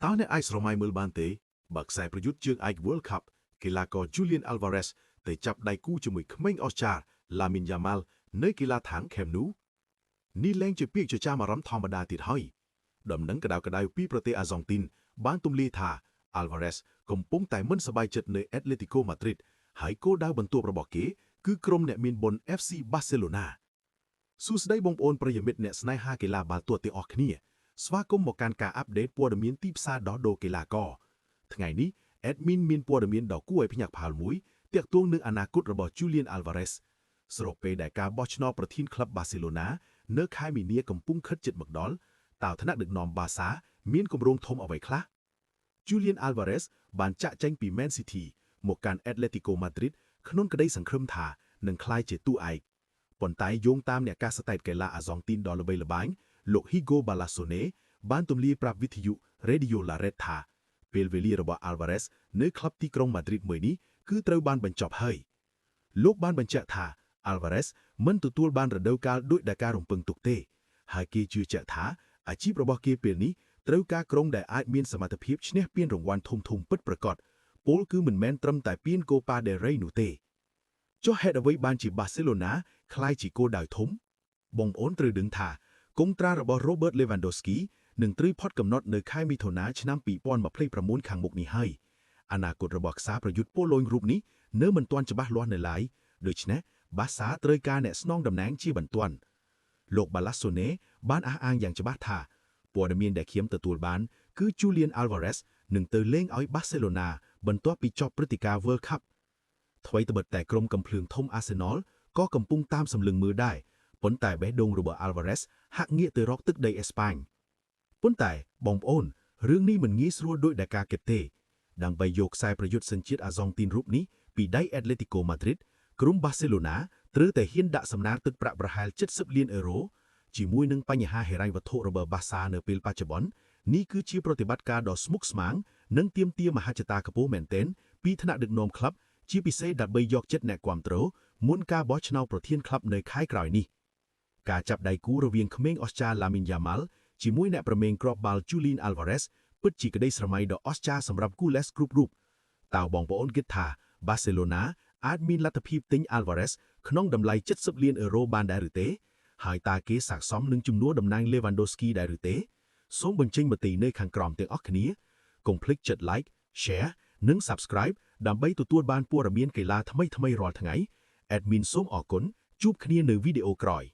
តើអ្នកអាចស្រមៃមើលបានទេបើខ្សែប្រយុទ្ធជើងឯក World Cup កីឡាករ Julian Alvarez ទៅចាប់ដៃគូជាមួយក្មេងអស្ចារ្យ Lamine Yamal នៅកីឡាដ្ឋាន Camp Nou នេះលែងជាពាក្យចចាមអារម្មណ៍ធម្មតាទៀតហើយដំណឹងក្តៅៗពីប្រទេសអាហ្សង់ទីនបានទម្លាយថា Alvarez កំពុងតែមិនសប្បាយចិត្តនៅ Atletico Madrid ហើយគោលដៅបន្ទាប់របស់គេគឺក្រុមអ្នកមានបុណ្យ FC Barcelona សួស្តីបងប្អូនប្រិយមិត្តអ្នកស្នេហាកីឡាបាល់ទាត់ទាំងអស់គ្នាស្វាគមន៍មកកាន់ការអាប់ដេតព័ត៌មានទីផ្សារដោះដូរកីឡាករថ្ងៃនេះ Admin មានព័ត៌មានដ៏គួរឲ្យភ្ញាក់ផ្អើលមួយទាក់ទងនឹងអនាគតរបស់ Julian Alvarez ស្របពេលដែលការបោះឆ្នោតប្រធានក្លឹប Barcelona នៅខែមីនាកំពុងខិតជិតមកដល់តើថ្នាក់ដឹកនាំ Barca មានគម្រោងធំអ្វីខ្លះ Julian Alvarez បានចាក់ចែងពី Man City មកកាន់ Atletico Madrid ក្នុងក្តីសង្ឃឹមថានឹងក្លាយជាតួឯកប៉ុន្តែយោងតាមអ្នកកាសែតកីឡាអាហ្សង់ទីនដ៏ល្បីល្បាញលោក Hugo Balasone បានទម្លាយប្រាប់វិទ្យុ Radio La Red ថាពេលវេលារបស់ Alvarez នៅក្លឹបទីក្រុង Madrid មួយនេះគឺត្រូវបានបញ្ចប់ហើយលោកបានបញ្ជាក់ថា Alvarez មិនទទួលបានរដូវកាលដូចដែលការរំពឹងទុកទេហើយគេជឿជាក់ថាអាជីពរបស់គេពេលនេះត្រូវការក្រុមដែលអាចមានសមត្ថភាពឈ្នះពានរង្វាន់ធំៗពិតប្រាកដពលគឺមិនមែនត្រឹមតែពាន Copa del Rey នោះទេចុះហេតុអ្វីបានជា Barcelona ក្លាយជាគោលដៅធំបងប្អូនត្រូវដឹងថាកុងត្រារបស់ Robert Lewandowski នឹងត្រូវផុតកំណត់នៅខែមិថុនាឆ្នាំ2029ខាងមុខនេះហើយអនាគតរបស់ខ្សែប្រយុទ្ធប៉ូឡូញរូបនេះនៅមិនទាន់ច្បាស់លាស់នៅឡើយដូច្នេះ Barca ត្រូវការអ្នកស្នងតំណែងជាបន្ទាន់លោក Balasone បានអះអាងយ៉ាងច្បាស់ថាព័ត៌មានដែលខ្ញុំទទួលបានគឺ Julian Alvarez នឹងទៅលេងឲ្យ Barcelona បន្ទាប់ពីចប់ព្រឹត្តិការណ៍ World Cup ថ្មីត្បិតតែក្រុមកំភ្លើងធំ Arsenal ក៏កំពុងតាមសម្លឹងមើលដែរប៉ុន្តែបេះដូងរបស់ Alvarez ហាក់ងាកទៅរកទឹកដីអេស្ប៉ាញប៉ុន្តែបងប្អូនរឿងនេះមិនងាយស្រួលដោយដែលការគិតទេដើម្បីយកខ្សែប្រយុទ្ធសញ្ជាតិអាហ្សង់ទីនរូបនេះពីដៃ Atletico Madrid ក្រុម Barcelona ត្រូវតែហ៊ានដាក់សំណើទឹកប្រាក់ប្រហែល70លានអឺរ៉ូជាមួយនឹងបញ្ហាហិរញ្ញវត្ថុរបស់ Barca នៅពេលបច្ចុប្បន្ននេះគឺជាប្រតិបត្តិការដ៏ស្មុគស្មាញនិងទាមទារមហិច្ឆតាខ្ពស់មែនទែនពីថ្នាក់ដឹកនាំក្លឹបជាពិសេសដើម្បីយកចិត្តអ្នកគាំទ្រមុនការបោះឆ្នោតប្រធានក្លឹបនៅខែក្រោយនេះការចាប់ដៃគូរវាងក្មេងអស្ចារ្យ Lamine Yamal ជាមួយអ្នកប្រមេងគ្រាប់បាល់ Julian Alvarez ពិតជាក្តីស្រមៃដ៏អស្ចារ្យសម្រាប់គូលេសគ្រប់រូបតើបងប្អូនគិតថា Barcelona អាចមានលទ្ធភាពទិញ Alvarez ក្នុងតម្លៃ70លានអឺរ៉ូបានដែរឬទេហើយតើគេស័ក្តិសមនឹងជំនួសតំណែង Lewandowski ដែរឬទេសូមបញ្ចេញមតិនៅខាងក្រោមទាំងអស់គ្នាកុំភ្លេចចុច Like Share និង Subscribe ដើម្បីទទួលបានព័ត៌មានកីឡាថ្មីៗរាល់ថ្ងៃ Admin សូមអរគុណជួបគ្នានៅវីដេអូក្រោយ